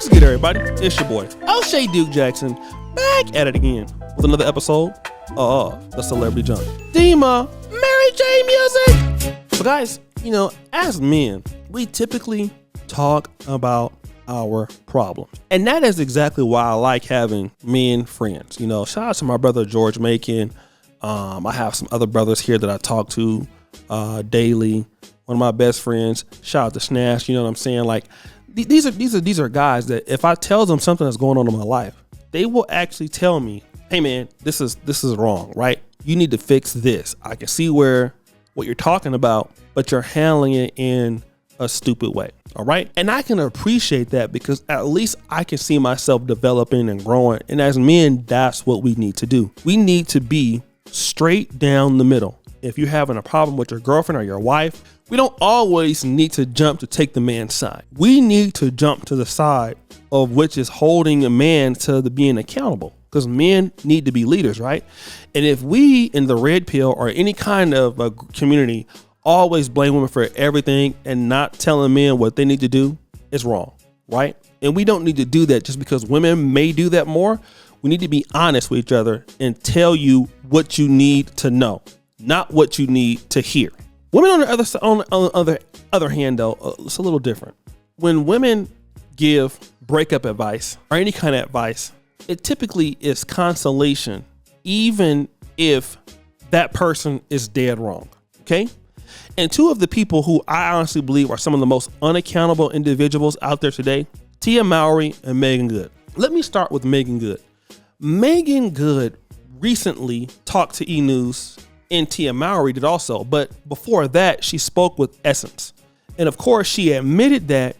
What's good, everybody? It's your boy, O'Shea Duke Jackson, back at it again with another episode of The Celebrity Junk. Dima, Mary J Music. So guys, as men, we typically talk about our problems. And that is exactly why I like having men friends. Shout out to my brother, George Meagan. I have some other brothers here that I talk to daily. One of my best friends, shout out to Snash. You know what I'm saying? Like, these are guys that if I tell them something that's going on in my life, they will actually tell me, hey man, this is wrong, right? You need to fix this. I can see what you're talking about, but you're handling it in a stupid way. All right. And I can appreciate that because at least I can see myself developing and growing. And as men, that's what we need to do. We need to be straight down the middle. If you're having a problem with your girlfriend or your wife, we don't always need to jump to take the man's side. We need to jump to the side of which is holding a man to the being accountable, because men need to be leaders, right? And if we in the red pill or any kind of a community always blame women for everything and not telling men what they need to do, it's wrong, right? And we don't need to do that just because women may do that more. We need to be honest with each other and tell you what you need to know, not what you need to hear. Women on the other hand, though, it's a little different. When women give breakup advice or any kind of advice, it typically is consolation, even if that person is dead wrong. Okay. And two of the people who I honestly believe are some of the most unaccountable individuals out there today, Tia Mowry and Meagan Good. Let me start with Meagan Good. Meagan Good recently talked to E! News, and Tia Mowry did also. But before that, she spoke with Essence. And of course, she admitted that,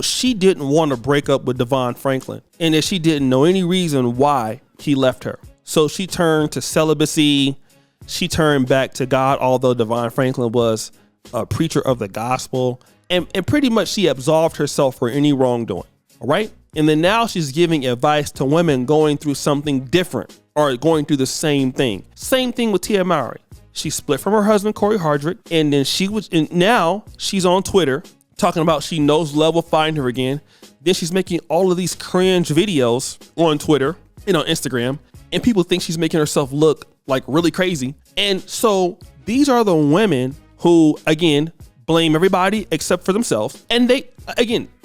she didn't want to break up with Devon Franklin and that she didn't know any reason why he left her. So she turned to celibacy. She turned back to God, although Devon Franklin was a preacher of the gospel. And pretty much she absolved herself for any wrongdoing. All right. And then now she's giving advice to women going through something different or going through the same thing. Same thing with Tia Mowry. She split from her husband, Cory Hardrict. And then now she's on Twitter talking about she knows love will find her again. Then she's making all of these cringe videos on Twitter and on Instagram. And people think she's making herself look like really crazy. And so these are the women who, again, blame everybody except for themselves. And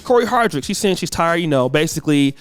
Cory Hardrict, she's saying she's tired, basically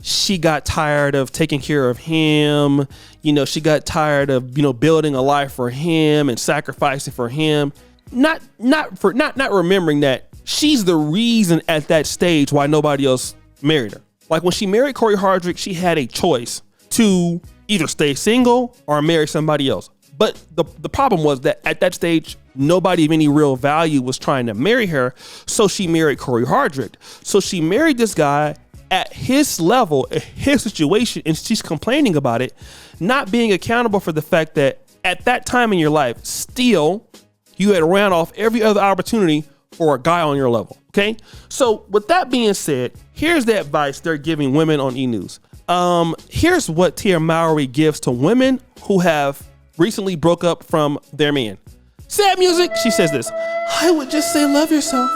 she got tired of taking care of him. She got tired of, building a life for him and sacrificing for him. Not remembering that she's the reason at that stage why nobody else married her. Like when she married Cory Hardrict, she had a choice to either stay single or marry somebody else. But the problem was that at that stage, nobody of any real value was trying to marry her. So she married Cory Hardrict. So she married this guy at his level, his situation, and she's complaining about it, not being accountable for the fact that at that time in your life, still, you had ran off every other opportunity for a guy on your level. Okay. So with that being said, here's the advice they're giving women on E! News. Here's what Tia Mowry gives to women who have recently broke up from their man. Sad music. She says this: I would just say love yourself.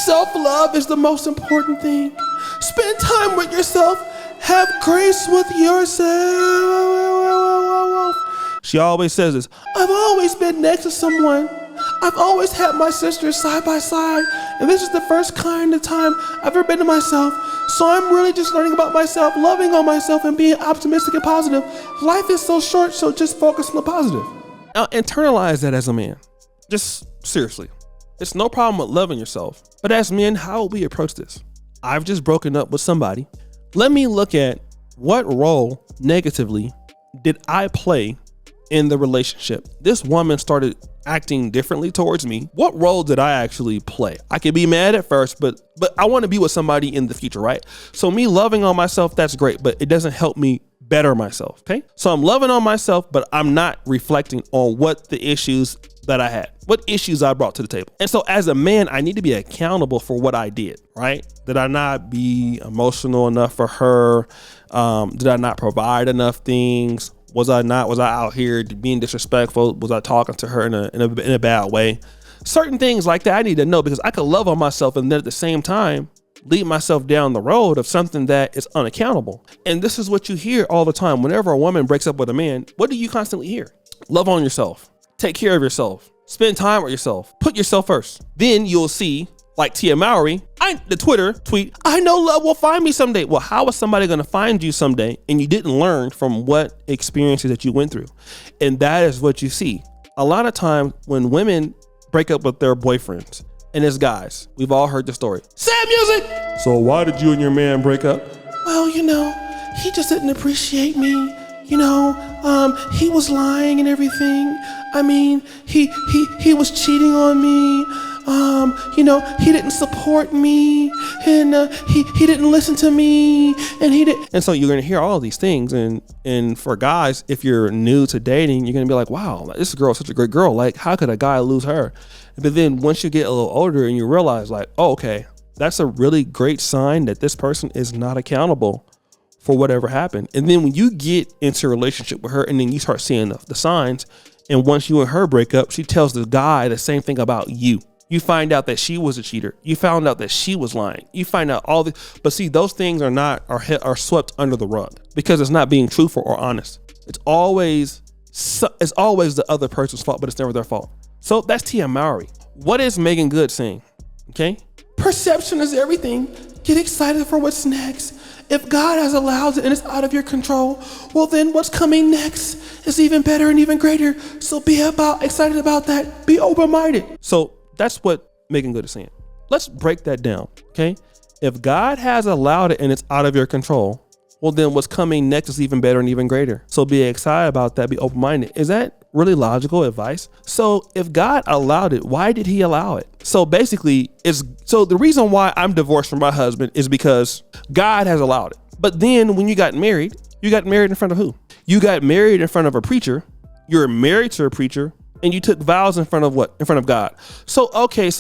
Self-love is the most important thing. Spend time with yourself. Have grace with yourself. She always says this: I've always been next to someone. I've always had my sisters side by side, and this is the first kind of time I've ever been to myself. So I'm really just learning about myself, loving on myself, and being optimistic and positive. Life is so short, so just focus on the positive. Now, internalize that as a man. Just seriously. It's no problem with loving yourself. But as men, how would we approach this? I've just broken up with somebody. Let me look at what role negatively did I play in the relationship. This woman started acting differently towards me. What role did I actually play? I could be mad at first, but I want to be with somebody in the future, right? So me loving on myself, that's great, but it doesn't help me better myself, okay? So I'm loving on myself, but I'm not reflecting on what the issues that I had, what issues I brought to the table. And so as a man, I need to be accountable for what I did, right? Did I not be emotional enough for her? Did I not provide enough things? Was I out here being disrespectful? Was I talking to her in a bad way? Certain things like that I need to know, because I could love on myself and then at the same time lead myself down the road of something that is unaccountable. And this is what you hear all the time. Whenever a woman breaks up with a man, what do you constantly hear? Love on yourself. Take care of yourself. Spend time with yourself. Put yourself first. Then you'll see, like Tia Mowry, the Twitter tweet, I know love will find me someday. Well, how is somebody going to find you someday and you didn't learn from what experiences that you went through? And that is what you see. A lot of times when women break up with their boyfriends, and as guys, we've all heard the story. Sad music! So why did you and your man break up? Well, he just didn't appreciate me. He was lying and everything. I mean, he was cheating on me. He didn't support me, and he didn't listen to me, and so you're gonna hear all of these things, and for guys, if you're new to dating, you're gonna be like, wow, this girl is such a great girl. Like, how could a guy lose her? But then once you get a little older and you realize, like, oh, okay, that's a really great sign that this person is not accountable for whatever happened. And then when you get into a relationship with her, and then you start seeing the signs, and once you and her break up, she tells the guy the same thing about you. You find out that she was a cheater. You found out that she was lying. You find out all this, but see, those things are swept under the rug because it's not being truthful or honest. It's always the other person's fault, but it's never their fault. So that's Tia Mowry. What is Meagan Good saying? Okay, perception is everything. Get excited for what's next. If God has allowed it and it's out of your control, well, then what's coming next is even better and even greater. So be excited about that. Be open-minded. So that's what Meagan Good is saying. Let's break that down, okay? If God has allowed it and it's out of your control, well, then what's coming next is even better and even greater. So be excited about that. Be open-minded. Is that really logical advice? So if God allowed it, why did he allow it? So basically, the reason why I'm divorced from my husband is because God has allowed it. But then when you got married in front of who? You got married in front of a preacher. You're married to a preacher. And you took vows in front of what? In front of God. So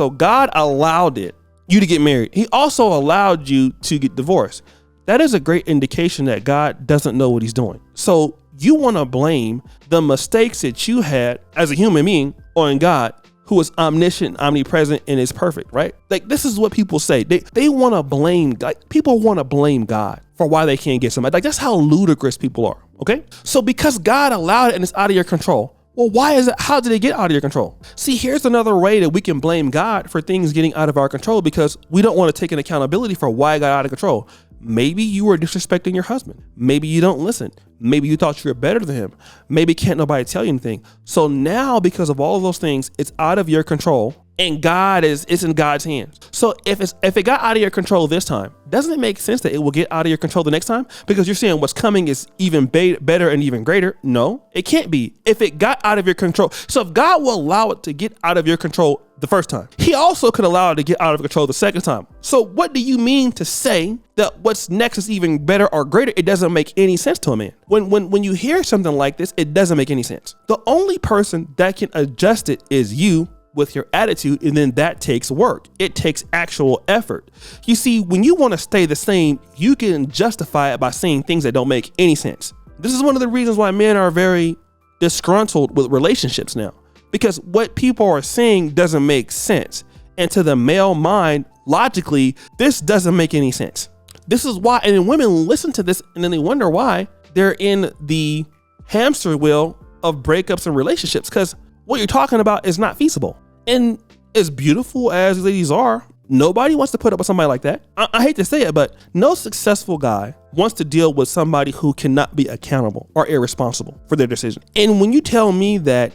God allowed you to get married. He also allowed you to get divorced. That is a great indication that God doesn't know what he's doing. So you want to blame the mistakes that you had as a human being on God, who is omniscient, omnipresent, and is perfect, right? Like, this is what people say. They want to blame, like, people want to blame God for why they can't get somebody. Like, that's how ludicrous people are, okay? So because God allowed it and it's out of your control, well, why is it? How did it get out of your control? See, here's another way that we can blame God for things getting out of our control, because we don't want to take an accountability for why it got out of control. Maybe you were disrespecting your husband. Maybe you don't listen. Maybe you thought you were better than him. Maybe can't nobody tell you anything. So now, because of all of those things, it's out of your control, and it's in God's hands. So if it got out of your control this time, doesn't it make sense that it will get out of your control the next time? Because you're saying what's coming is even better and even greater. No, it can't be. If it got out of your control, so if God will allow it to get out of your control the first time, he also could allow it to get out of control the second time. So what do you mean to say that what's next is even better or greater? It doesn't make any sense to a man. When you hear something like this, it doesn't make any sense. The only person that can adjust it is you, with your attitude, and then that takes work. It takes actual effort. You see, when you want to stay the same, you can justify it by saying things that don't make any sense. This is one of the reasons why men are very disgruntled with relationships now, because what people are saying doesn't make sense. And to the male mind, logically, this doesn't make any sense. This is why, and then women listen to this and then they wonder why they're in the hamster wheel of breakups and relationships, because what you're talking about is not feasible. And as beautiful as ladies are, nobody wants to put up with somebody like that. I hate to say it, but no successful guy wants to deal with somebody who cannot be accountable or irresponsible for their decision. And when you tell me that,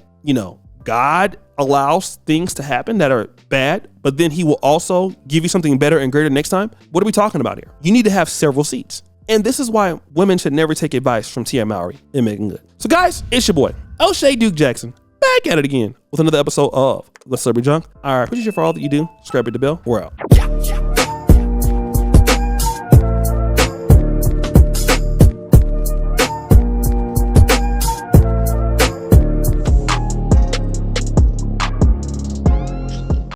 God allows things to happen that are bad, but then he will also give you something better and greater next time, what are we talking about here? You need to have several seats. And this is why women should never take advice from Tia Mowry and Meagan Good. So guys, it's your boy, O'Shea Duke Jackson, back at it again with another episode of The Celebrity Junk. I appreciate you for all that you do. Subscribe to the bell. We're out.